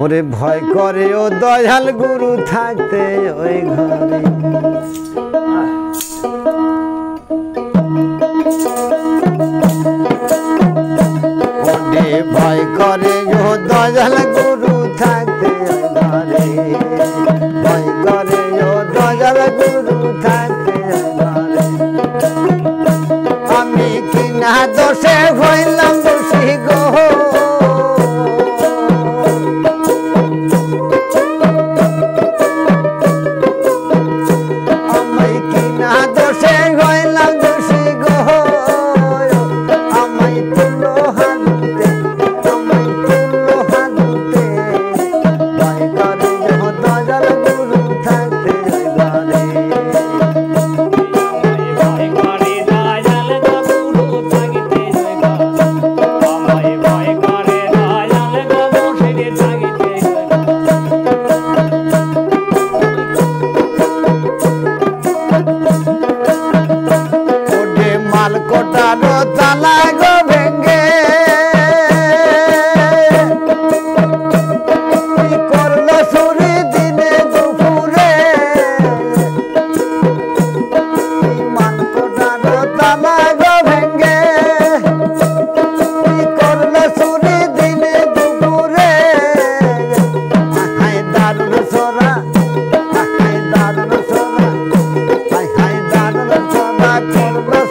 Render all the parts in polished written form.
ওরে ভয় করে ও দয়াল গুরু থাকতে ওই ঘরে ওরে ভয় করে ও দয়াল গুরু থাকতে ওই ঘরে ভয় করে ও দয়াল গুরু থাকতে ওই ঘরে আমি কিনা দোষে হইলাম দোষী গো কোটানো তালা গো ভেঙ্গে কি করলো চুরি দিনে দুপুরে মান কোটানো তালা গো ভেঙ্গে কি করলো চুরি দিনে দুপুরে হাই দারুণ সোরা হাই দারুণ সোরা হাই দারুণ সোরা করলো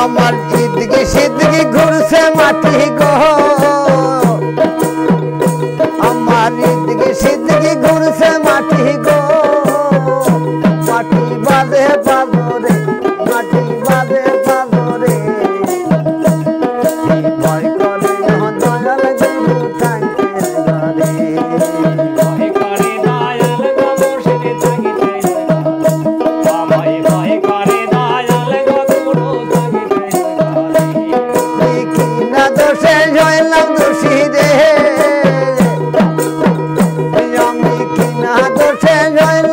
আমার জিদগি সিদগি ঘুরছে মাটি গো আমার জিদগি সিদগি ঘুরছে মাটি গো মাটি বাজে পাজরে মাটি বাজে পাজরে ভয় করে দয়াল গুরু থাকতে ঘরে ভয় করে দয়াল গুরু সেরে থাকিতে আমায় ভয় করে দয়াল গুরু দোষে জয়লাম দোষী রে আমি কিনা দোষে জয়লাম